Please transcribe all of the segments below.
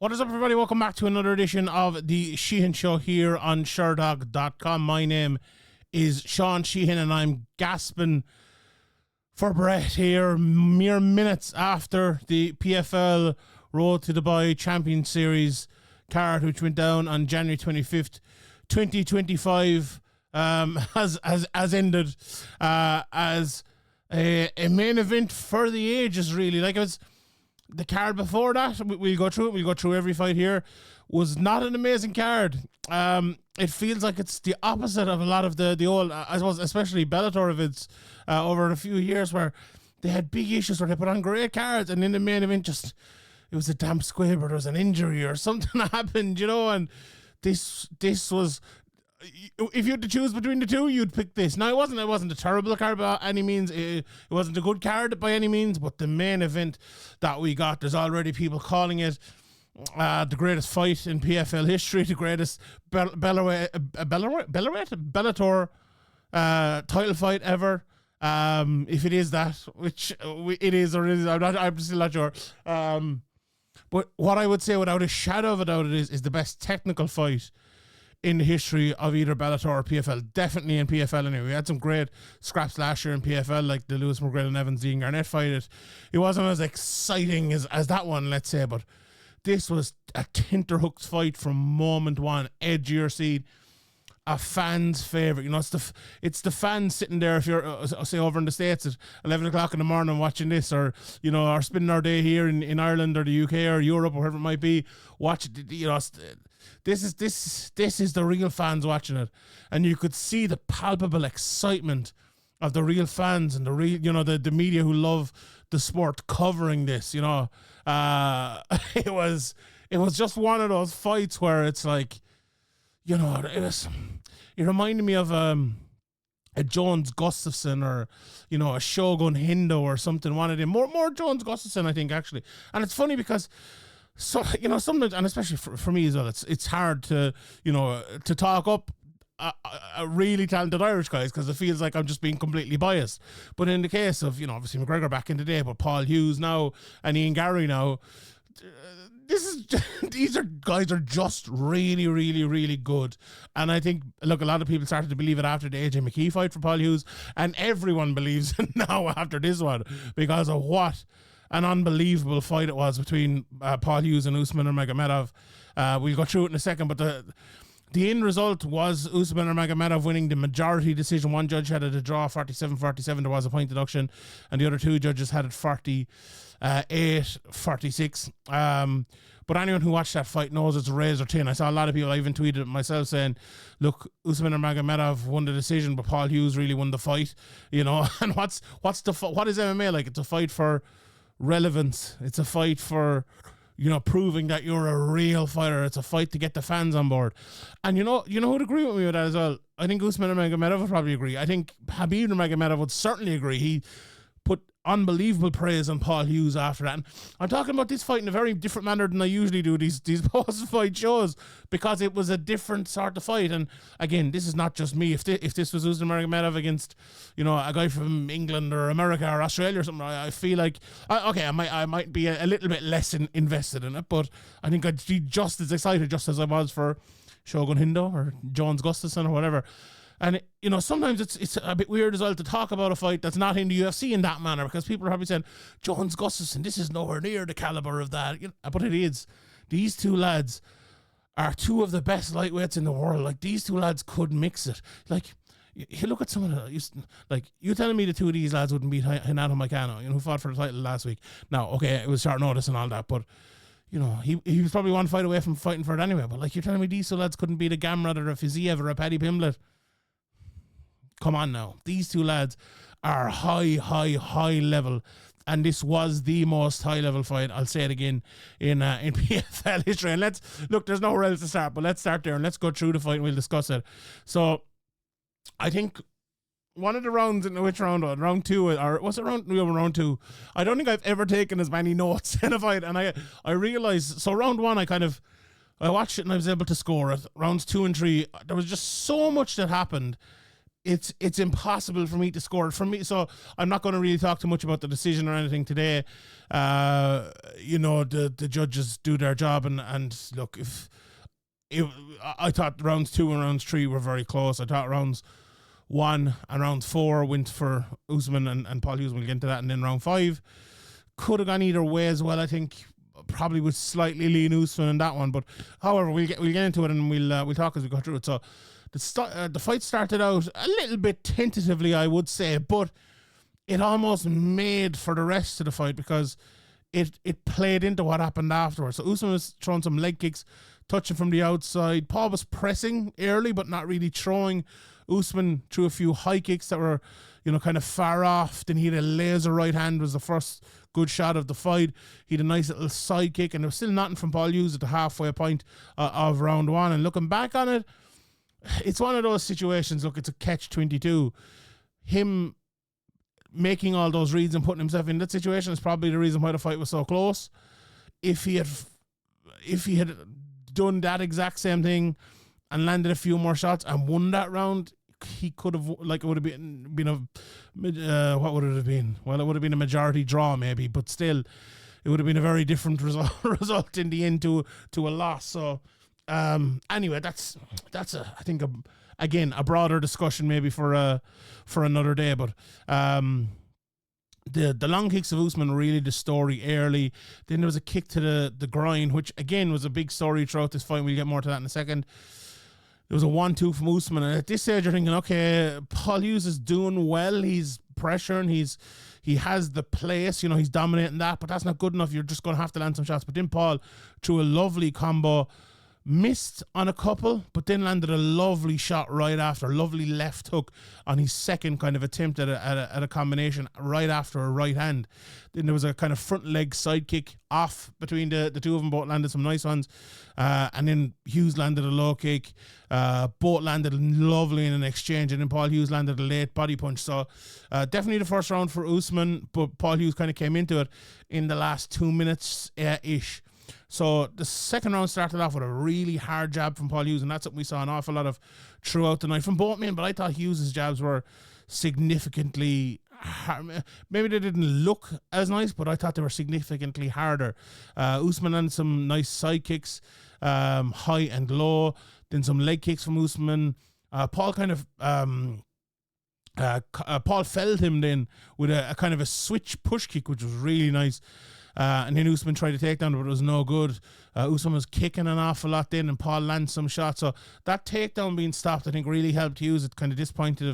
What is up, everybody? Welcome back to another edition of the Sheehan Show here on Sherdog.com. My name is Sean Sheehan and I'm gasping for breath here mere minutes after the PFL Road to Dubai Champion Series card, which went down on January 25th, 2025, has ended as a main event for the ages, really. Like, it was the card before that. We'll go through it. We'll go through every fight here. Was not an amazing card. It feels like it's the opposite of a lot of the old, I suppose, especially Bellator events over a few years, where they had big issues where they put on great cards, and in the main event, just it was a damp squib, or there was an injury or something happened, you know. And this was, if you had to choose between the two, you'd pick this. Now, it wasn't a terrible card by any means. It wasn't a good card by any means, but the main event that we got, there's already people calling it the greatest fight in PFL history, the greatest Bellator title fight ever. If it is that, which it is or it is, I'm still not sure. But what I would say without a shadow of a doubt is the best technical fight in the history of either Bellator or PFL. Definitely in PFL anyway. We had some great scraps last year in PFL, like the Lewis McGregor and Evans Dean Garnett fight. It wasn't as exciting as that one, let's say, but this was a tenterhooks fight from moment one, edge of your seat. A fan's favourite. You know, it's the fans sitting there, if you're, say, over in the States at 11 o'clock in the morning watching this, or, you know, or spending our day here in Ireland or the UK or Europe or wherever it might be, watch it, you know. This is the real fans watching it, and you could see the palpable excitement of the real fans and the real, you know, the media who love the sport covering this. You know, it was just one of those fights where it's like, you know, it reminded me of a Jones Gustafson, or, you know, a Shogun Hendo or something. One of them, more Jones Gustafson, I think, actually. And it's funny because, so, you know, sometimes, and especially for me as well, it's hard to, you know, to talk up a really talented Irish guys, because it feels like I'm just being completely biased. But in the case of, you know, obviously McGregor back in the day, but Paul Hughes now and Ian Gary now, these guys are just really, really, really good. And I think, look, a lot of people started to believe it after the AJ McKee fight for Paul Hughes, and everyone believes it now after this one, because of what an unbelievable fight it was between Paul Hughes and Usman Nurmagomedov. We'll go through it in a second, but the end result was Usman Nurmagomedov winning the majority decision. One judge had it a draw, 47-47. There was a point deduction, and the other two judges had it 48-46. But anyone who watched that fight knows it's razor thin. I saw a lot of people, I even tweeted it myself, saying, look, Usman Nurmagomedov won the decision, but Paul Hughes really won the fight. You know, and what is MMA like? It's a fight for relevance. It's a fight for, you know, proving that you're a real fighter. It's a fight to get the fans on board. And you know who'd agree with me with that as well? I think Usman Nurmagomedov would probably agree. I think Khabib Nurmagomedov would certainly agree. He put unbelievable praise on Paul Hughes after that. And I'm talking about this fight in a very different manner than I usually do these post-fight shows, because it was a different sort of fight. And again, this is not just me. If this was Usman Nurmagomedov against, you know, a guy from England or America or Australia or something, I feel like, I might be a little bit less invested in it, but I think I'd be just as excited just as I was for Shogun Hendo or Jones Gustafson or whatever. And, you know, sometimes it's a bit weird as well to talk about a fight that's not in the UFC in that manner, because people are probably saying, Jones Gustafson, this is nowhere near the caliber of that. You know, but it is. These two lads are two of the best lightweights in the world. Like, these two lads could mix it. Like, you look at some of the, like, you telling me the two of these lads wouldn't beat Hnat Makano, you know, who fought for the title last week. Now, okay, it was short notice and all that, but, you know, he was probably one fight away from fighting for it anyway. But, like, you're telling me these two lads couldn't beat a Gamrot or a Fiziev or a Paddy Pimblett? Come on now. These two lads are high level. And this was the most high level fight, I'll say it again, in PFL history. And there's nowhere else to start, but let's start there and let's go through the fight and we'll discuss it. So I think one of the rounds, in which round? Round two, or was it round two? I don't think I've ever taken as many notes in a fight. And I realized, so round one, I watched it and I was able to score it. Rounds 2 and 3, there was just so much that happened it's impossible for me to score it. For me, so I'm not going to really talk too much about the decision or anything today. The judges do their job, and look, I thought rounds 2 and rounds 3 were very close. I thought rounds 1 and round 4 went for Usman and Paul Hughes. We'll get into that, and then round 5 could have gone either way as well. I think probably would slightly lean Usman in that one, but however, we'll get into it, and we'll talk as we go through it. So the fight started out a little bit tentatively, I would say, but it almost made for the rest of the fight because it played into what happened afterwards. So Usman was throwing some leg kicks, touching from the outside. Paul was pressing early, but not really throwing. Usman threw a few high kicks that were, kind of far off. Then he had a laser right hand, was the first good shot of the fight. He had a nice little side kick, and there was still nothing from Paul Hughes at the halfway point of round 1. And looking back on it, it's one of those situations, look, it's a catch-22. Him making all those reads and putting himself in that situation is probably the reason why the fight was so close. If he had done that exact same thing and landed a few more shots and won that round, he could have, it would have been what would it have been? Well, it would have been a majority draw maybe, but still, it would have been a very different result in the end to a loss. So, anyway, that's I think a broader discussion maybe for another day. But the long kicks of Usman were really the story early. Then there was a kick to the groin, which again was a big story throughout this fight. We'll get more to that in a second. There was a 1-2 from Usman, and at this stage you're thinking, okay, Paul Hughes is doing well. He's pressuring. He has the place. He's dominating that, but that's not good enough. You're just going to have to land some shots. But then Paul threw a lovely combo. Missed on a couple, but then landed a lovely shot right after, a lovely left hook on his second kind of attempt at a combination right after a right hand. Then there was a kind of front leg side kick off between the two of them. Both landed some nice ones. And then Hughes landed a low kick. Both landed lovely in an exchange. And then Paul Hughes landed a late body punch. So definitely the first round for Usman, but Paul Hughes kind of came into it in the last 2 minutes-ish. So the second round started off with a really hard jab from Paul Hughes, and that's what we saw an awful lot of throughout the night from both men. But I thought Hughes' jabs were significantly hard. Maybe they didn't look as nice, but I thought they were significantly harder. Usman landed some nice side kicks, high and low, then some leg kicks from Usman. Paul kind of Paul felled him then with a kind of a switch push kick, which was really nice. And then Usman tried to take down, but it was no good. Usman was kicking an awful lot then, and Paul landed some shots. So that takedown being stopped, I think, really helped Hughes. It kind of disappointed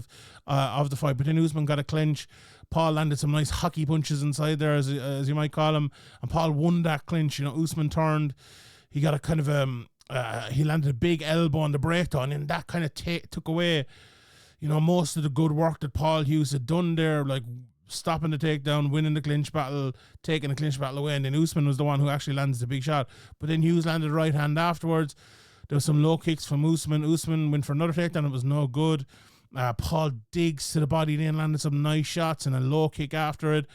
of the fight. But then Usman got a clinch. Paul landed some nice hockey punches inside there, as you might call them. And Paul won that clinch. Usman turned. He got a kind of he landed a big elbow on the breakdown, and that kind of took away, most of the good work that Paul Hughes had done there, like stopping the takedown, winning the clinch battle, taking the clinch battle away, and then Usman was the one who actually lands the big shot. But then Hughes landed right hand afterwards. There was some low kicks from Usman. Usman went for another takedown. It was no good. Paul digs to the body, then landed some nice shots and a low kick after it.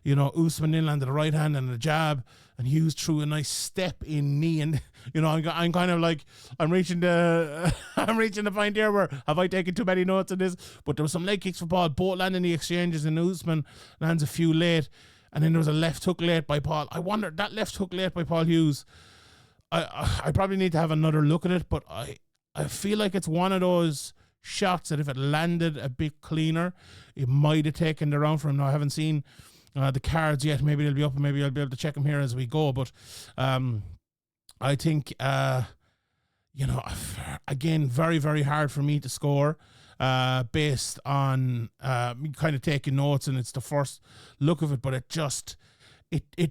Usman then landed a right hand and a jab, and Hughes threw a nice step in knee. And I'm kind of like, I'm reaching the point here where have I taken too many notes on this? But there was some leg kicks for Paul, both landing the exchanges, and Usman lands a few late. And then there was a left hook late by Paul. I wonder, that left hook late by Paul Hughes, I probably need to have another look at it, but I feel like it's one of those shots that if it landed a bit cleaner, it might have taken the round for him. Now, I haven't seen the cards yet. Maybe they'll be up, and maybe I'll be able to check them here as we go. But I think, again, very, very hard for me to score based on kind of taking notes, and it's the first look of it, but it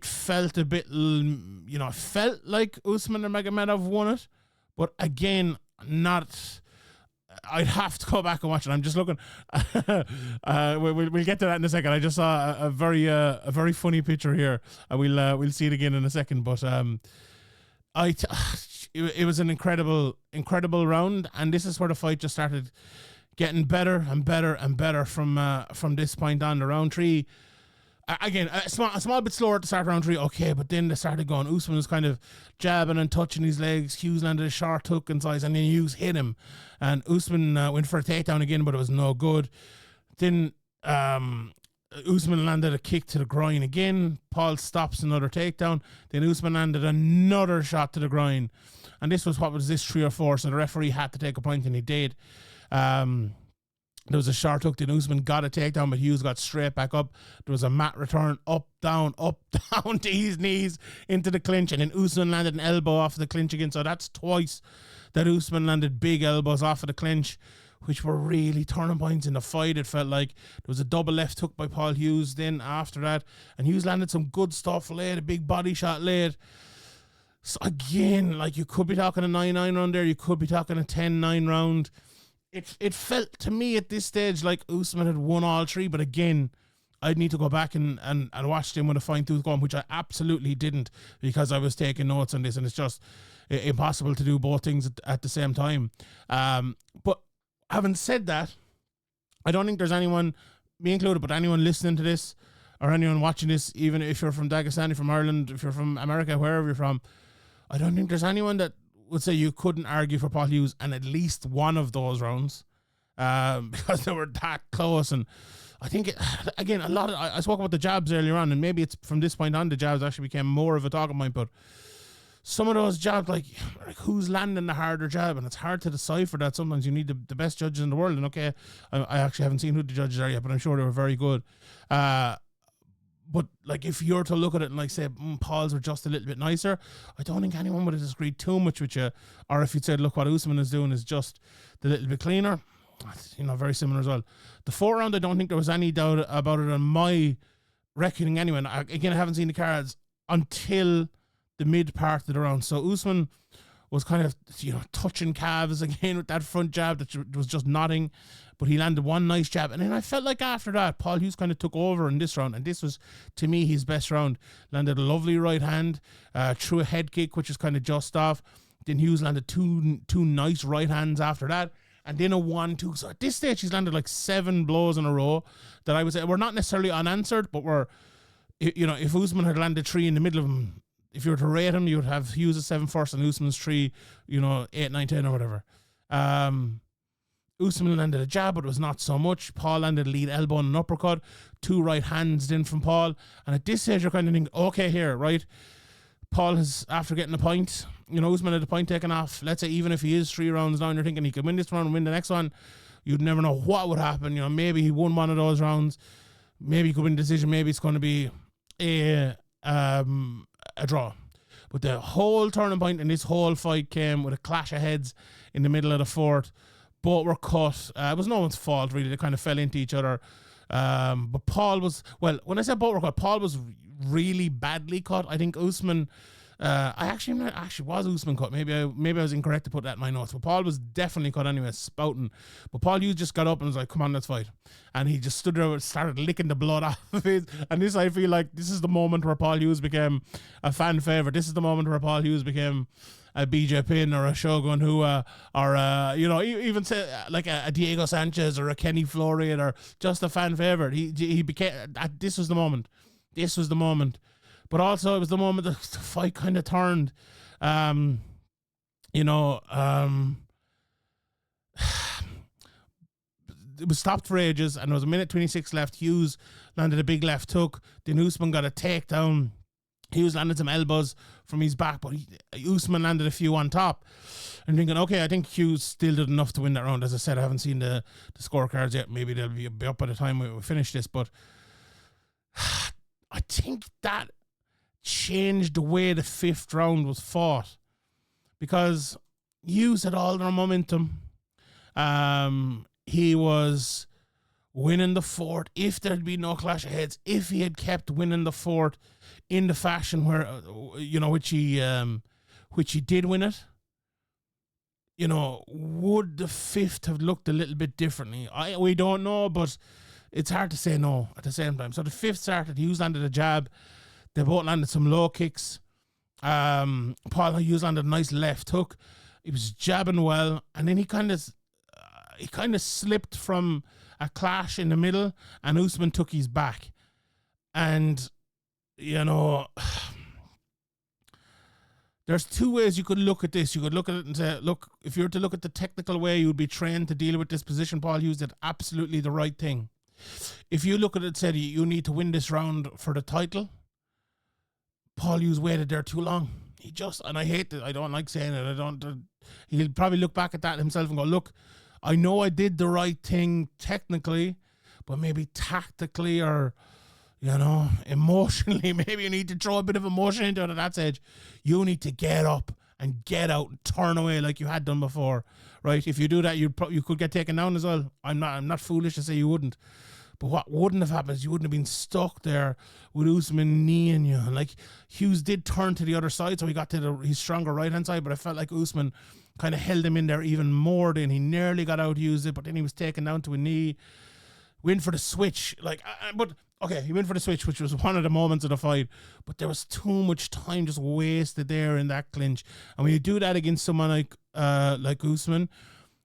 felt a bit, it felt like Usman Nurmagomedov won it, but again, not. I'd have to go back and watch it. I'm just looking. We'll get to that in a second. I just saw a very funny picture here. We'll see it again in a second. But it was an incredible round, and this is where the fight just started getting better and better and better from this point on. The round 3, Again, a small bit slower at the start of round 3, okay, but then they started going. Usman was kind of jabbing and touching his legs. Hughes landed a short hook inside, and then Hughes hit him. And Usman went for a takedown again, but it was no good. Then Usman landed a kick to the groin again. Paul stops another takedown. Then Usman landed another shot to the groin. And this was 3 or 4, so the referee had to take a point, and he did. There was a short hook, then Usman got a takedown, but Hughes got straight back up. There was a mat return, up, down to his knees into the clinch, and then Usman landed an elbow off of the clinch again. So that's twice that Usman landed big elbows off of the clinch, which were really turning points in the fight. It felt like there was a double left hook by Paul Hughes then after that, and Hughes landed some good stuff late, a big body shot late. So again, like, you could be talking a 9-9 round there, you could be talking a 10-9 round. It felt to me at this stage like Usman had won all 3, but again, I'd need to go back and watch them with a fine tooth comb, which I absolutely didn't, because I was taking notes on this, and it's just impossible to do both things at the same time. But having said that, I don't think there's anyone, me included, but anyone listening to this or anyone watching this, even if you're from Dagestan, from Ireland, if you're from America, wherever you're from, I don't think there's anyone that would say you couldn't argue for Paul Hughes in at least one of those rounds, because they were that close. And I think, again, I spoke about the jabs earlier on, and maybe it's from this point on the jabs actually became more of a talking point, but some of those jabs, like who's landing the harder jab, and it's hard to decipher that. Sometimes you need the best judges in the world, and okay, I actually haven't seen who the judges are yet, but I'm sure they were very good. But like, if you're to look at it and like say Paul's were just a little bit nicer, I don't think anyone would have disagreed too much with you. Or if you'd said, look, what Usman is doing is just a little bit cleaner, very similar as well. The 4th round, I don't think there was any doubt about it on my reckoning anyway. And again, I haven't seen the cards until the mid part of the round. So Usman was kind of, touching calves again with that front jab that was just nodding, but he landed one nice jab. And then I felt like after that, Paul Hughes kind of took over in this round, and this was, to me, his best round. Landed a lovely right hand, threw a head kick, which was kind of just off. Then Hughes landed two nice right hands after that, and then a 1-2. So at this stage, he's landed like 7 blows in a row that I would say were not necessarily unanswered, but were, if Usman had landed 3 in the middle of them, if you were to rate him, you would have Hughes' 7 first and Usman's 3, 8, 9, 10 or whatever. Usman landed a jab, but it was not so much. Paul landed a lead elbow and an uppercut. 2 right hands in from Paul. And at this stage, you're kind of thinking, okay, here, right? Paul has, after getting a point, Usman had a point taken off. Let's say even if he is 3 rounds down, you're thinking he could win this round and win the next one. You'd never know what would happen. Maybe he won one of those rounds. Maybe he could win the decision. Maybe it's going to be a draw. But the whole turning point in this whole fight came with a clash of heads in the middle of the 4th. Both were cut. It was no one's fault, really. They kind of fell into each other. But Paul was, when I said both were cut, Paul was really badly cut. I think Usman, actually was Usman cut. Maybe I was incorrect to put that in my notes. But Paul was definitely cut anyway, spouting. But Paul Hughes just got up and was like, come on, let's fight. And he just stood there and started licking the blood off of his. And this, I feel like, this is the moment where Paul Hughes became a fan favorite. This is the moment where Paul Hughes became a BJ Penn or a Shogun who, even say like a Diego Sanchez or a Kenny Florian, or just a fan favorite. He became, this was the moment. This was the moment. But also it was the moment that the fight kind of turned. It was stopped for ages, and there was a minute 26 left. Hughes landed a big left hook. Then Usman got a takedown. Hughes landed some elbows from his back, but Usman landed a few on top. And thinking, okay, I think Hughes still did enough to win that round. As I said, I haven't seen the scorecards yet. Maybe they'll be up by the time we finish this. But I think that changed the way the 5th round was fought, because Hughes had all their momentum. He was winning the 4th. If there'd been no clash of heads, if he had kept winning the 4th in the fashion where, which he did win it, would the 5th have looked a little bit differently? We don't know, but it's hard to say no at the same time. So the 5th started. Hughes landed a jab. They both landed some low kicks. Paul Hughes landed a nice left hook. He was jabbing well, and then he kind of slipped from a clash in the middle, and Usman took his back. And, you know, there's two ways you could look at this. You could look at it and say, look, if you were to look at the technical way you would be trained to deal with this position, Paul Hughes did absolutely the right thing. If you look at it and say you need to win this round for the title, Paul Hughes waited there too long. And I hate it. I don't like saying it. He'll probably look back at that himself and go, look, I know I did the right thing technically, but maybe tactically or, you know, emotionally, maybe you need to throw a bit of emotion into it at that stage. You need to get up and get out and turn away like you had done before, right? If you do that, you could get taken down as well. I'm not foolish to say you wouldn't. But what wouldn't have happened is you wouldn't have been stuck there with Usman kneeing you. Like, Hughes did turn to the other side, so he got to his stronger right-hand side, but I felt like Usman kind of held him in there even more then. He nearly got out-used it, but then he was taken down to a knee. Went for the switch. He went for the switch, which was one of the moments of the fight, but there was too much time just wasted there in that clinch. And when you do that against someone like Usman,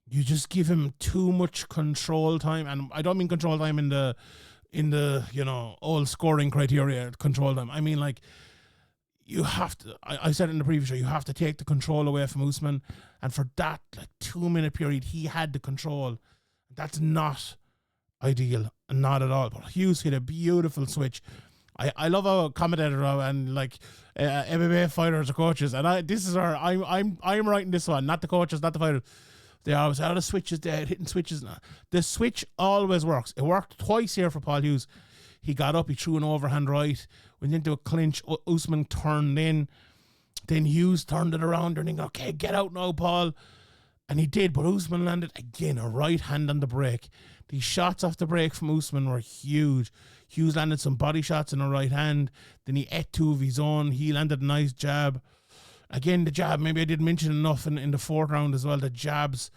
you just give him too much control time. And I don't mean control time in the you know, old scoring criteria control time. I mean, like, you have to, I said it in the previous show, you have to take the control away from Usman. And for that, like, 2-minute period, he had the control. That's not ideal, not at all. But Hughes hit a beautiful switch. I love how a commentator and like MMA fighters or coaches, and I'm writing this one, not the coaches, not the fighters. They always out of switches, they're hitting switches. The switch always works. It worked twice here for Paul Hughes. He got up, he threw an overhand right, went into a clinch. Usman turned in, then Hughes turned it around and thinking, okay, get out now, Paul. And he did, but Usman landed again a right hand on the break. These shots off the break from Usman were huge. Hughes landed some body shots in the right hand. Then he ate two of his own. He landed a nice jab. Again, the jab, maybe I didn't mention enough in the fourth round as well. The jabs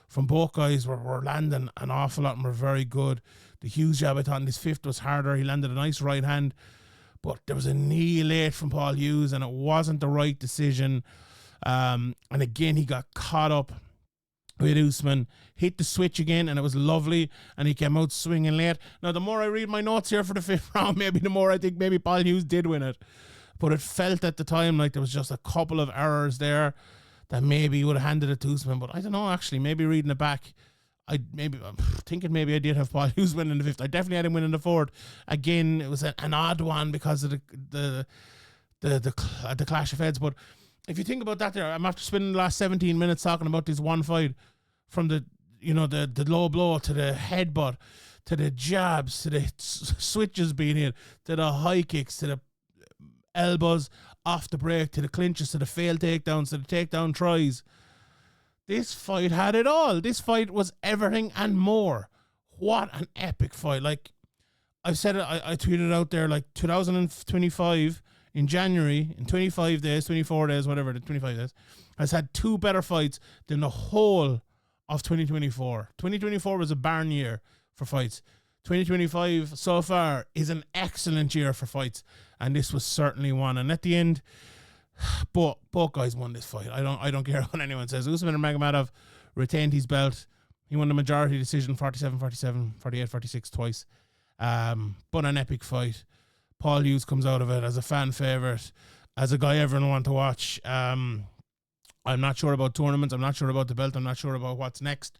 from both guys were landing an awful lot and were very good. The Hughes jab, I thought in his fifth was harder. He landed a nice right hand. But there was a knee late from Paul Hughes and it wasn't the right decision. And again, he got caught up with Usman, hit the switch again, and it was lovely, and he came out swinging late. Now, the more I read my notes here for the fifth round, maybe the more I think maybe Paul Hughes did win it. But it felt at the time like there was just a couple of errors there that maybe he would have handed it to Usman. But I don't know, actually. Maybe reading it back, I'm thinking maybe I did have Paul Hughes win in the fifth. I definitely had him win in the fourth. Again, it was an odd one because of the clash of heads. But if you think about that there, I'm after spending the last 17 minutes talking about this one fight, from the low blow to the headbutt, to the jabs, to the switches being hit, to the high kicks, to the elbows off the break, to the clinches, to the failed takedowns, to the takedown tries. This fight had it all. This fight was everything and more. What an epic fight. Like, I've said it, I tweeted out there, like 2025 in January, in 25 days, 24 days, whatever, the 25 days, has had two better fights than the whole of 2024. 2024 was a barn year for fights. 2025 so far is an excellent year for fights, and this was certainly one. And at the end, both guys won this fight. I don't care what anyone says. Usman Nurmagomedov retained his belt. He won the majority decision, 47-47, 48-46 twice. But an epic fight. Paul Hughes comes out of it as a fan favourite, as a guy everyone want to watch. I'm not sure about tournaments. I'm not sure about the belt. I'm not sure about what's next.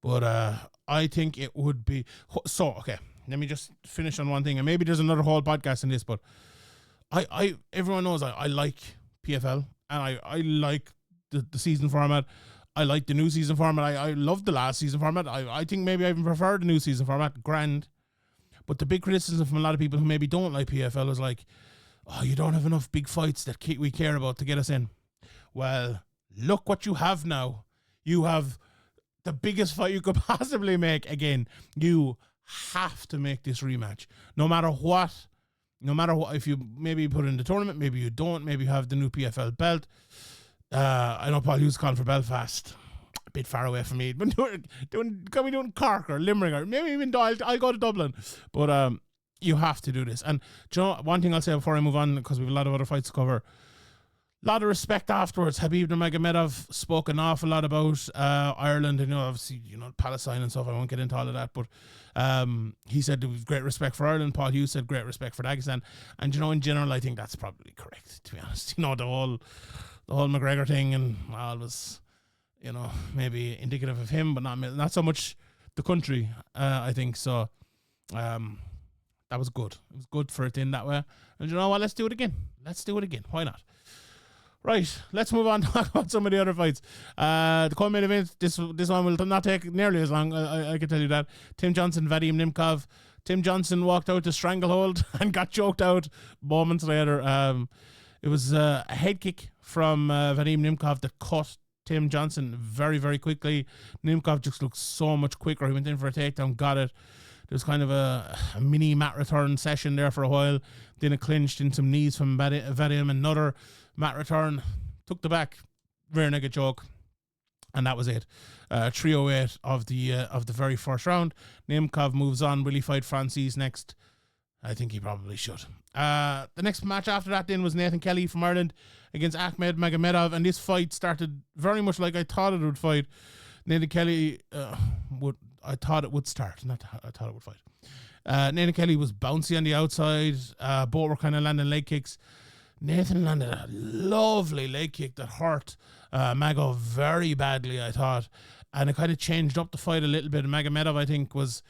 But I think it would be... So, okay, let me just finish on one thing. And maybe there's another whole podcast in this, but everyone knows I like PFL. And I like the season format. I like the new season format. I love the last season format. I think maybe I even prefer the new season format. Grand. But the big criticism from a lot of people who maybe don't like PFL is like, oh, you don't have enough big fights that we care about to get us in. Well, look what you have now. You have the biggest fight you could possibly make again. You have to make this rematch. No matter what, if you maybe put it in the tournament, maybe you don't, maybe you have the new PFL belt. I know Paul Hughes calling for Belfast. A bit far away from me. But can we do Cork or Limerick or maybe even I'll go to Dublin. But you have to do this. And do you know, one thing I'll say before I move on, because we have a lot of other fights to cover. lot of respect afterwards. Khabib Nurmagomedov spoke an awful lot about Ireland, and obviously, Palestine and stuff. I won't get into all of that, but he said there was great respect for Ireland. Paul Hughes said great respect for Dagestan, and in general, I think that's probably correct. To be honest, the whole McGregor thing, and it was, maybe indicative of him, but not so much the country. I think so. That was good. It was good for it in that way. And you know what? Let's do it again. Why not? Right, let's move on to talk about some of the other fights. The co-main event, this one will not take nearly as long, I can tell you that. Tim Johnson, Vadim Nimkov. Tim Johnson walked out to stranglehold and got choked out moments later. It was a head kick from Vadim Nimkov that caught Tim Johnson very, very quickly. Nimkov just looked so much quicker. He went in for a takedown, got it. There was kind of a mini mat return session there for a while. Then it clinched in some knees from Vadim. Another mat return, took the back, rear naked choke, and that was it. 308 of the very first round. Nimkov moves on. Will he fight Francis next? I think he probably should. The next match after that then was Nathan Kelly from Ireland against Ahmed Magomedov, and this fight started very much like I thought it would fight. Nathan Kelly I thought it would start, not I thought it would fight. Nathan Kelly was bouncy on the outside. Both were kind of landing leg kicks. Nathan landed a lovely leg kick that hurt Mago very badly, I thought. And it kind of changed up the fight a little bit. Magomedov, I think, was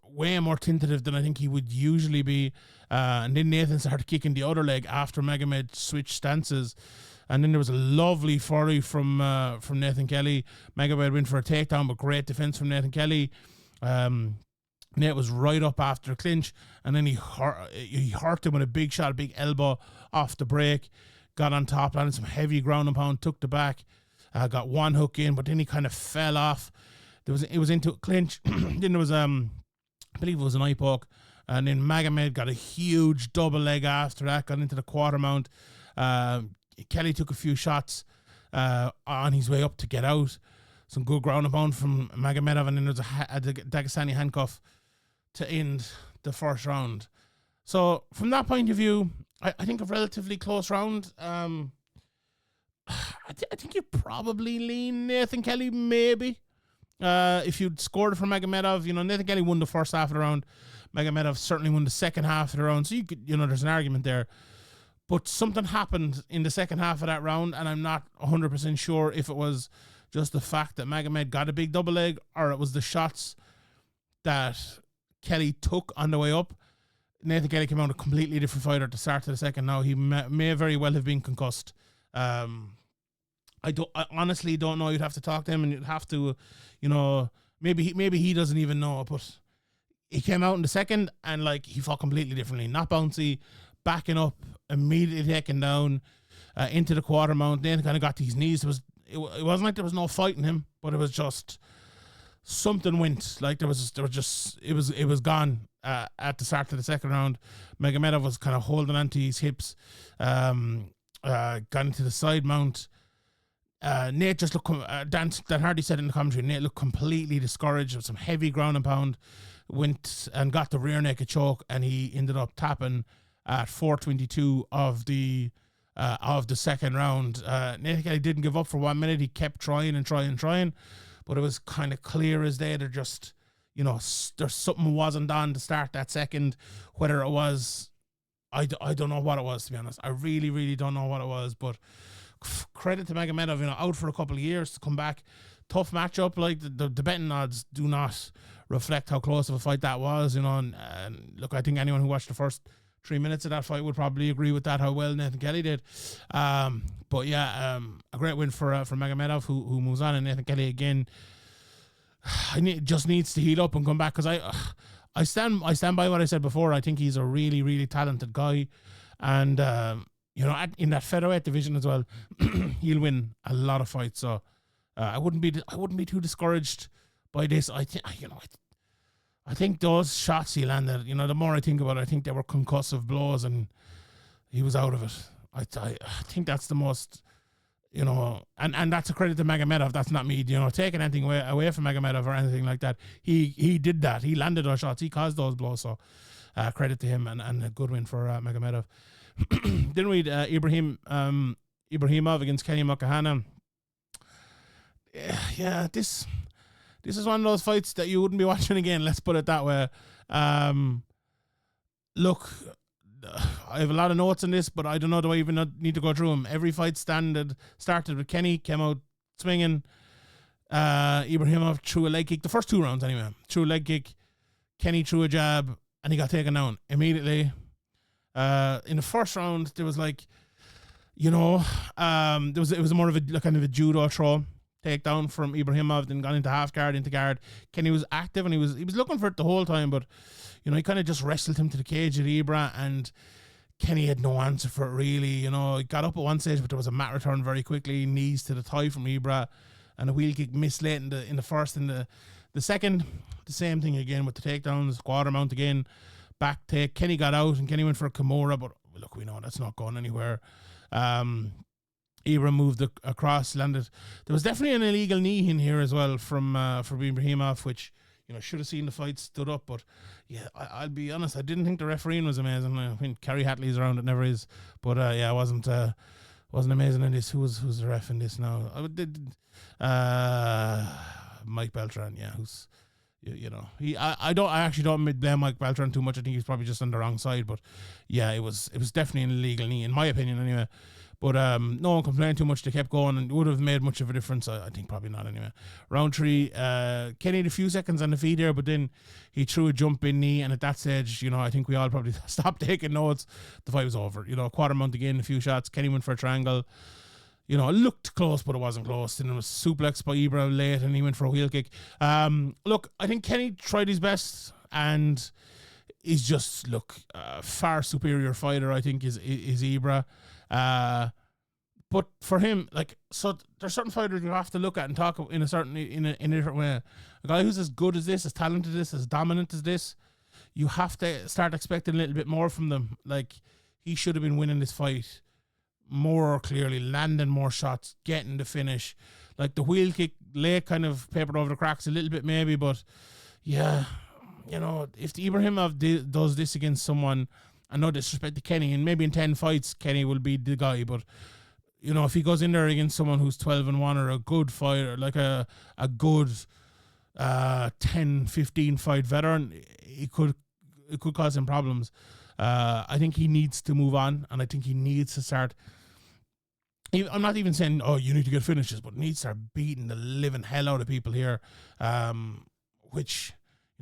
way more tentative than I think he would usually be. And then Nathan started kicking the other leg after Magomed switched stances. And then there was a lovely flurry from Nathan Kelly. Magomed went for a takedown, but great defense from Nathan Kelly. Nate was right up after the clinch, and then he hurt him with a big shot, a big elbow off the break. Got on top, landed some heavy ground and pound, took the back, got one hook in, but then he kind of fell off. It was into a clinch. Then there was I believe it was an eye poke, and then Magomed got a huge double leg after that, got into the quarter mount. Kelly took a few shots on his way up to get out. Some good ground and pound from Magomedov, and then there's a Dagestani handcuff to end the first round. So from that point of view, I think a relatively close round. I think you probably lean Nathan Kelly, maybe. If you'd scored it for Magomedov, Nathan Kelly won the first half of the round. Magomedov certainly won the second half of the round. So you could, there's an argument there. But something happened in the second half of that round, and I'm not 100% sure if it was just the fact that Magomed got a big double leg, or it was the shots that Kelly took on the way up. Nathan Kelly came out a completely different fighter at the start of the second. Now he may very well have been concussed. I honestly don't know. You'd have to talk to him, and you'd have to, maybe he doesn't even know. But he came out in the second, and he fought completely differently. Not bouncy, backing up, immediately taken down into the quarter mount. Nathan kind of got to his knees. It wasn't like there was no fighting him, but it was just something went. It was gone at the start of the second round. Magomedov was kind of holding onto his hips, got into the side mount. Nate just looked, Dan Hardy said in the commentary, Nate looked completely discouraged with some heavy ground and pound, went and got the rear naked choke, and he ended up tapping at 4:22 of the second round. Nathan Kelly didn't give up for 1 minute. He kept trying, but it was kind of clear as day. They're just, there's something wasn't on to start that second. Whether it was, I don't know what it was, to be honest. I really, really don't know what it was, but credit to Magomedov, out for a couple of years to come back. Tough matchup. The betting odds do not reflect how close of a fight that was, and look, I think anyone who watched the first 3 minutes of that fight would probably agree with that, how well Nathan Kelly did. But yeah, a great win for Magomedov, who moves on, and Nathan Kelly again just needs to heat up and come back, because I stand by what I said before. I think he's a really, really talented guy, and in that featherweight division as well, he'll win a lot of fights. So I wouldn't be too discouraged by this. I think those shots he landed, the more I think about it, I think they were concussive blows, and he was out of it. I think that's the most, and that's a credit to Magomedov. That's not me, taking anything away from Magomedov or anything like that. He did that. He landed those shots. He caused those blows. So credit to him, and a good win for Magomedov. Then we had Ibrahimov against Kenny Mahana. Yeah, this is one of those fights that you wouldn't be watching again. Let's put it that way. Look, I have a lot of notes on this, but I don't know, do I even need to go through them? Every fight started with Kenny, came out swinging. Ibrahimov threw a leg kick, the first 2 rounds anyway. Threw a leg kick, Kenny threw a jab, and he got taken down immediately. In the first round, there was like, it was more of a kind of a judo throw takedown from Ibrahimov, then got into half guard, into guard. Kenny was active and he was looking for it the whole time, but he kind of just wrestled him to the cage at Ibra, and Kenny had no answer for it really. He got up at one stage, but there was a mat return very quickly, knees to the thigh from Ibra, and a wheel kick missed late in the first. In the second, the same thing again with the takedowns, quarter mount again, back take. Kenny got out and Kenny went for a Kimura, but look, we know that's not going anywhere. Ibra moved across, landed. There was definitely an illegal knee in here as well from Ibrahimov, which should have seen the fight, stood up. But yeah, I'll be honest, I didn't think the refereeing was amazing. I mean, Kerry Hatley's around, it never is. But yeah, it wasn't amazing in this. Who's the ref in this now? Mike Beltran, yeah, who's I actually don't blame Mike Beltran too much. I think he's probably just on the wrong side. But yeah, it was definitely an illegal knee in my opinion anyway. But no one complained too much. They kept going, and it would have made much of a difference. I think probably not anyway. Round 3, Kenny had a few seconds on the feet there, but then he threw a jumping knee, and at that stage, I think we all probably stopped taking notes. The fight was over. Quarter mount again, a few shots. Kenny went for a triangle. It looked close, but it wasn't close. Then it was suplex by Ibra late, and he went for a wheel kick. Look, I think Kenny tried his best, and he's just far superior fighter. I think is Ibra. But for him, so there's certain fighters you have to look at and talk in a different way. A guy who's as good as this, as talented as this, as dominant as this, you have to start expecting a little bit more from them. He should have been winning this fight more clearly, landing more shots, getting the finish. The wheel kick late kind of papered over the cracks a little bit maybe, but yeah, if the Ibrahimov does this against someone, and no disrespect to Kenny, and maybe in 10 fights Kenny will be the guy, but if he goes in there against someone who's 12-1 or a good fighter, like a good 10-15 fight veteran, it could cause him problems. I think he needs to move on, and I think he needs to start. I'm not even saying, you need to get finishes, but he needs to start beating the living hell out of people here, which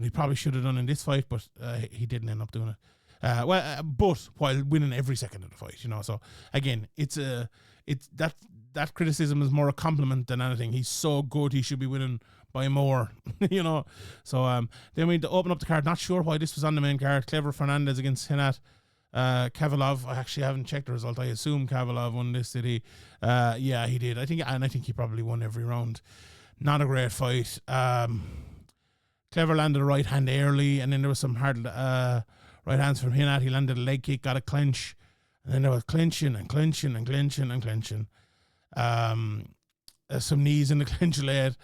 he probably should have done in this fight, but he didn't end up doing it. But while winning every second of the fight, So again, it's that criticism is more a compliment than anything. He's so good, he should be winning by more, So then we had to open up the card. Not sure why this was on the main card. Clever Fernandez against Hnat. Kavalov, I actually haven't checked the result. I assume Kavalov won this, did he? Yeah, he did. I think he probably won every round. Not a great fight. Clever landed a right hand early, and then there was some hard right hands from Hnat. He landed a leg kick, got a clinch, and then there was clinching and clinching and clinching and clinching. Some knees in the clinch late.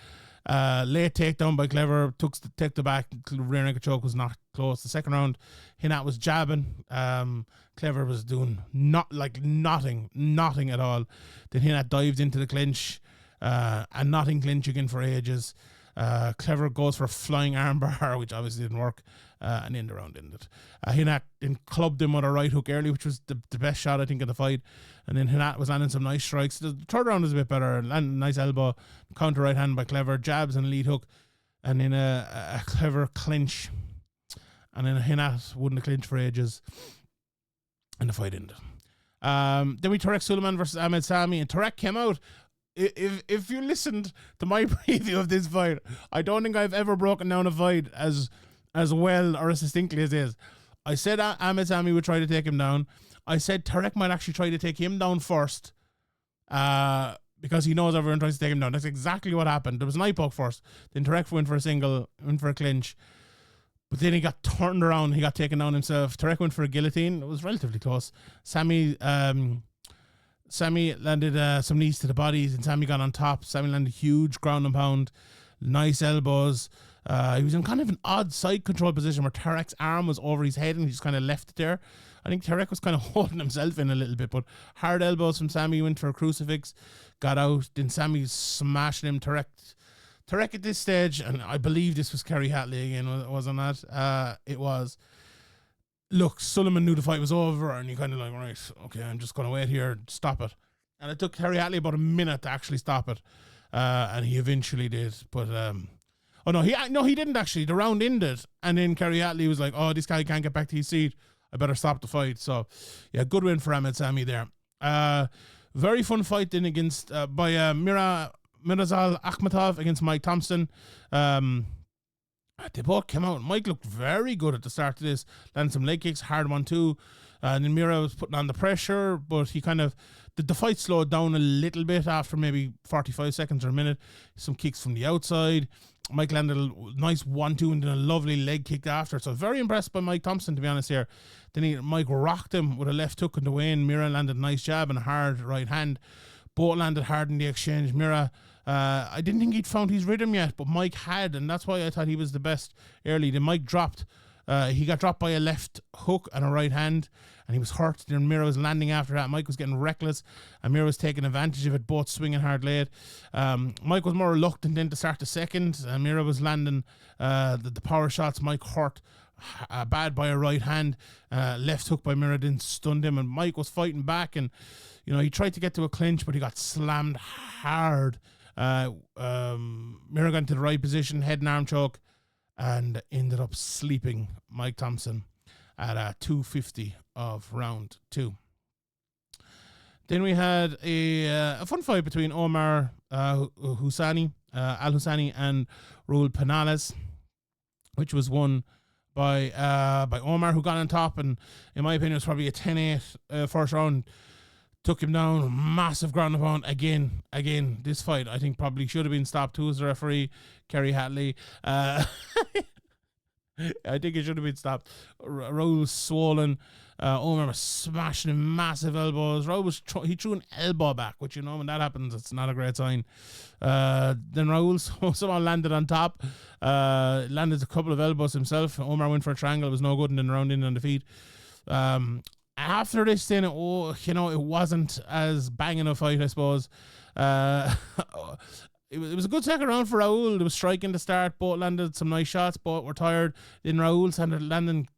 Late takedown by Clever, took the back, rear naked choke was not close. The second round, Hnat was jabbing. Clever was doing nothing at all. Then Hnat dived into the clinch, and nothing clinch again for ages. Clever goes for a flying armbar, which obviously didn't work, and in the round ended. Hnat then clubbed him with a right hook early, which was the best shot I think of the fight, and then Hnat was landing some nice strikes. The third round was a bit better, landed a nice elbow, counter right hand by Clever, jabs and a lead hook, and then a Clever clinch, and then Hnat wouldn't clinch for ages, and the fight ended. Then we Tarek Suleiman versus Ahmed Samy, and Tarek came out. If you listened to my preview of this fight, I don't think I've ever broken down a fight as well or as distinctly as this. I said Ahmed Samy would try to take him down. I said Tarek might actually try to take him down first, because he knows everyone tries to take him down. That's exactly what happened. There was an eye poke first. Then Tarek went for a single, went for a clinch. But then he got turned around. He got taken down himself. Tarek went for a guillotine. It was relatively close. Samy landed some knees to the bodies, and Samy got on top. Samy landed huge ground and pound, nice elbows. He was in kind of an odd side control position where Tarek's arm was over his head and he just kind of left it there. I think Tarek was kind of holding himself in a little bit, but hard elbows from Samy, went for a crucifix, got out. Then Samy smashing him. Tarek at this stage, and I believe this was Kerry Hatley again, wasn't that? It was. Look, Sullivan knew the fight was over, and he kind of like, right, okay, I'm just going to wait here, stop it. And it took Kerry Hatley about a minute to actually stop it, and he eventually did. But he didn't actually. The round ended, and then Kerry Hatley was like, "Oh, this guy can't get back to his seat. I better stop the fight." So, yeah, good win for Ahmed Samy there. Very fun fight then against by Mirazal Akhmatov against Mike Thompson. They both came out. Mike looked very good at the start of this. Landed some leg kicks, hard one too. And then Mira was putting on the pressure, but he kind of, the fight slowed down a little bit after maybe 45 seconds or a minute. Some kicks from the outside. Mike landed a nice 1-2 and then a lovely leg kick after. So very impressed by Mike Thompson, to be honest here. Then Mike rocked him with a left hook in the way, and Mira landed a nice jab and a hard right hand. Both landed hard in the exchange. Mira, I didn't think he'd found his rhythm yet, but Mike had, and that's why I thought he was the best early. Then Mike dropped. He got dropped by a left hook and a right hand, and he was hurt. Then Mira was landing after that. Mike was getting reckless, and Mira was taking advantage of it, both swinging hard late. Mike was more reluctant then to start the second, and Mira was landing the power shots. Mike hurt bad by a right hand, left hook by Mira then stunned him, and Mike was fighting back, and he tried to get to a clinch, but he got slammed hard. Mira got into the right position, head and arm choke, and ended up sleeping Mike Thompson at 2:50 of round 2. Then we had a fun fight between Omar Husani, Al-Husani, and Raul Penales, which was won by Omar, who got on top, and in my opinion, it was probably a 10-8 first round. Took him down, massive ground and pound. Again, this fight I think probably should have been stopped. Who was the referee? Kerry Hatley. I think it should have been stopped. Raul was swollen. Omar was smashing him, massive elbows. Raul he threw an elbow back, which when that happens, it's not a great sign. Then Raul somehow landed on top. Landed a couple of elbows himself. Omar went for a triangle. It was no good, and then round in on the feet. After this, then, it wasn't as banging a fight, I suppose. It was a good second round for Raul. There was striking to start. Both landed some nice shots. Both were tired. Then Raul started landing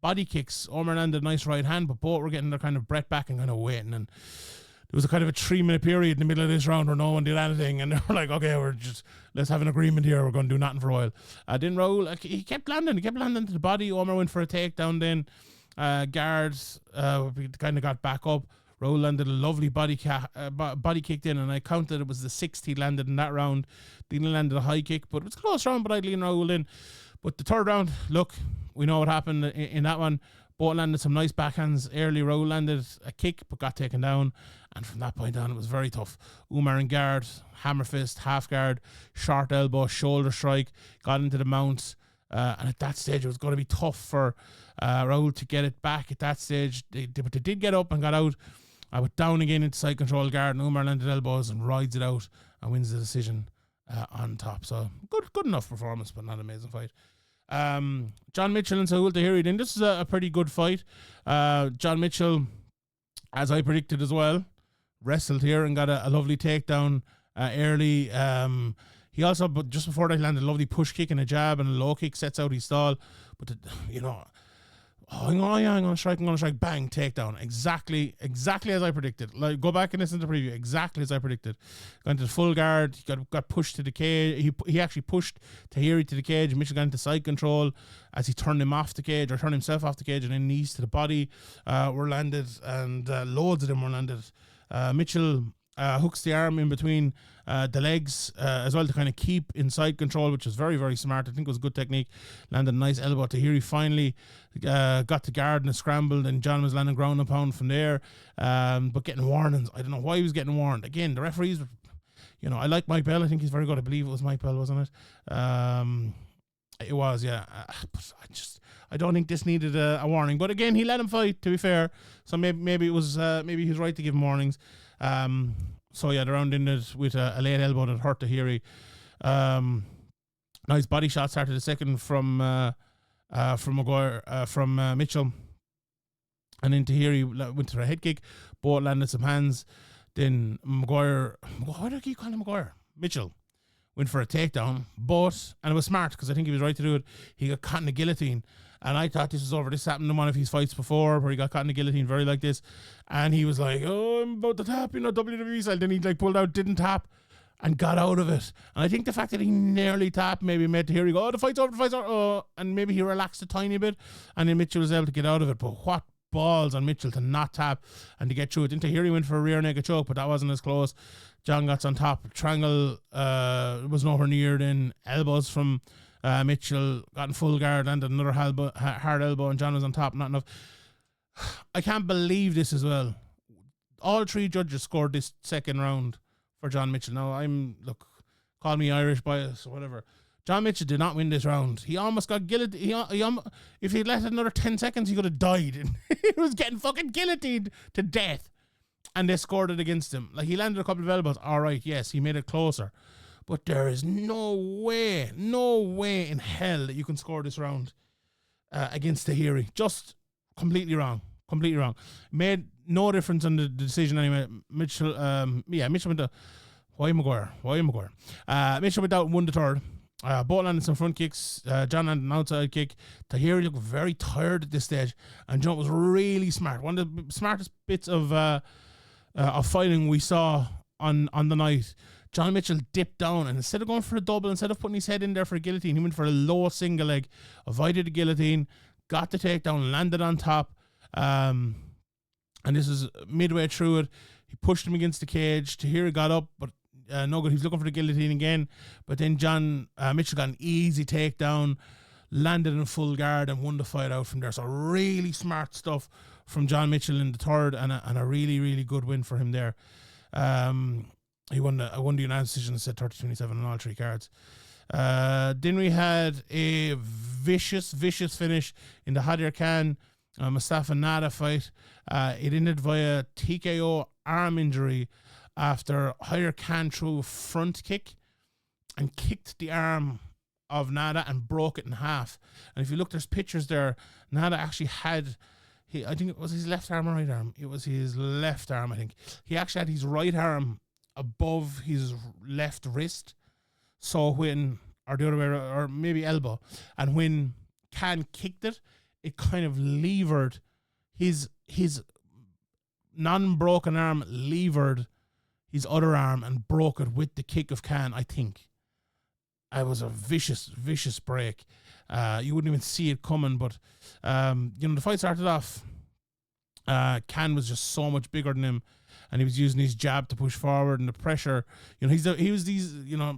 body kicks. Omar landed a nice right hand, but both were getting their kind of breath back and kind of waiting. And there was a kind of a 3-minute period in the middle of this round where no one did anything. And they were like, okay, let's have an agreement here. We're going to do nothing for a while. Then Raul, he kept landing. He kept landing to the body. Omar went for a takedown then. Guards kind of got back up. Raul landed a lovely body kick in, and I counted it was the 6th he landed in that round. Then he landed a high kick, but it was a close round, but I'd lean Raul in. But the third round, look, we know what happened in that one. Both landed some nice backhands early. Raul landed a kick, but got taken down, and from that point on, it was very tough. Umar in guard, hammer fist, half guard, short elbow, shoulder strike, got into the mounts. And at that stage, it was going to be tough for Raul to get it back at that stage. But they did get up and got out. I went down again into side control guard, and Umar landed elbows and rides it out and wins the decision on top. So good enough performance, but not an amazing fight. John Mitchell and Sahul Tahiri. Then this is a pretty good fight. John Mitchell, as I predicted as well, wrestled here and got a lovely takedown early. He also, but just before that, landed a lovely push kick and a jab and a low kick, sets out his stall. But, I'm going to strike, bang, takedown. Exactly as I predicted. Like, go back and listen to the preview. Exactly as I predicted. Got into full guard. He got pushed to the cage. He actually pushed Tahiri to the cage. Mitchell got into side control as he turned him off the cage, or turned himself off the cage, and then knees to the body were landed, and loads of them were landed. Mitchell hooks the arm in between the legs as well to kind of keep inside control, which was very, very smart. I think it was a good technique. Landed a nice elbow. Tahiri finally got to guard and scrambled, and John was landing ground and pound from there, but getting warnings. I don't know why he was getting warned. Again, the referees were, I like Mike Bell. I think he's very good. I believe it was Mike Bell, wasn't it? It was, yeah. But I don't think this needed a warning. But again, he let him fight, to be fair. So maybe it was maybe he was right to give him warnings. So yeah, the round ended with a late elbow that hurt Tahiri. Nice body shot started the second from Maguire, from Mitchell. And then Tahiri went to a head kick. Both landed some hands. Then Maguire, why do I keep calling him Maguire? Mitchell went for a takedown, and it was smart because I think he was right to do it. He got caught in the guillotine, and I thought this was over. This happened in one of his fights before where he got caught in the guillotine very like this, and he was like, "Oh, I'm about to tap," WWE style. Then he pulled out, didn't tap, and got out of it. And I think the fact that he nearly tapped maybe made Tahiri go, "Oh, the fight's over, oh," and maybe he relaxed a tiny bit, and then Mitchell was able to get out of it. But what balls on Mitchell to not tap and to get through it. Then Tahiri went for a rear naked choke, but that wasn't as close. John got on top. Triangle was nowhere near. Then elbows from Mitchell, got in full guard, landed another hard elbow, and John was on top. Not enough. I can't believe this as well. All three judges scored this second round for John Mitchell. Now, call me Irish bias or whatever. John Mitchell did not win this round. He almost got guillotined. If he'd let another 10 seconds, he could have died. He was getting fucking guillotined to death. And they scored it against him. He landed a couple of elbows. All right, yes, he made it closer. But there is no way in hell that you can score this round against Tahiri. Just completely wrong. Made no difference on the decision anyway. Mitchell went to... Why Maguire? Mitchell went out and won the third. Both landed some front kicks. John landed an outside kick. Tahiri looked very tired at this stage, and John was really smart. One of the smartest bits of fighting we saw on the night. John Mitchell dipped down, and instead of going for a double, instead of putting his head in there for a guillotine, he went for a low single leg, avoided the guillotine, got the takedown, landed on top. And this is midway through it. He pushed him against the cage. Tahiri got up, but no good. He was looking for the guillotine again, but then John Mitchell got an easy takedown, landed in full guard, and won the fight out from there. So really smart stuff from John Mitchell in the third, and a really, really good win for him there. He won the unanimous decision, set 30-27 on all three cards. Then we had a vicious finish in the Hadir Khan Mustafa Nada fight. It ended via TKO arm injury after Hadir Khan threw a front kick and kicked the arm of Nada and broke it in half. And if you look, there's pictures there. Nada actually had, I think it was his left arm or right arm. It was his left arm, I think. He actually had his right arm above his left wrist. So when, or the other way, or maybe elbow. And when Khan kicked it, it kind of levered his non-broken arm, levered his other arm and broke it with the kick of Khan, I think. It was a vicious break. You wouldn't even see it coming, but the fight started off. Khan was just so much bigger than him, and he was using his jab to push forward, and the pressure. He was these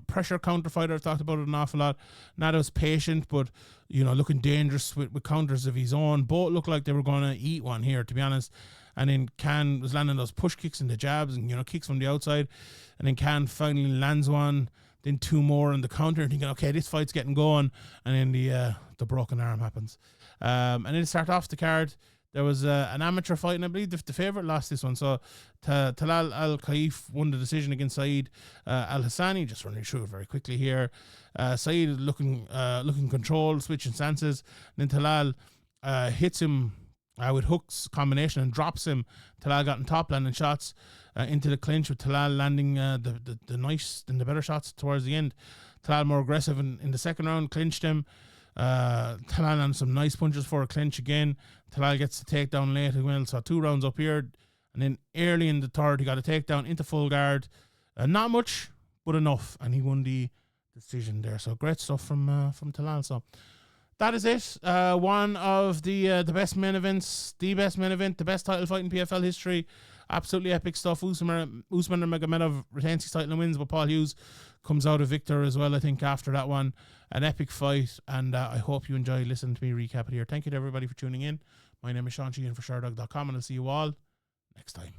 pressure counter fighter. I've talked about it an awful lot. Nada was patient, but looking dangerous with counters of his own. Both looked like they were going to eat one here, to be honest. And then Khan was landing those push kicks and the jabs and kicks from the outside, and then Khan finally lands one, then two more in the counter, and thinking, okay, this fight's getting going, and then the broken arm happens. And then to start off the card, there was an amateur fight, and I believe the favourite lost this one. So Talal Al-Khaif won the decision against Saeed Al-Husani. Just running through it very quickly here. Saeed looking controlled, switching stances. And then Talal hits him with hooks combination and drops him. Talal got in top, landing shots into the clinch, with Talal landing the nice and the better shots towards the end. Talal more aggressive in the second round, clinched him. Talal landed some nice punches for a clinch again. Talal gets the takedown late as well, so 2 rounds up here. And then early in the third, he got a takedown into full guard. Not much, but enough, and he won the decision there. So great stuff from Talal. So that is it. One of the best main events, the best main event, the best title fight in PFL history. Absolutely epic stuff. Usman Nurmagomedov retains his title and wins, but Paul Hughes comes out a victor as well, I think, after that one. An epic fight, and I hope you enjoy listening to me recap it here. Thank you to everybody for tuning in. My name is Sheehan for Sherdog.com, and I'll see you all next time.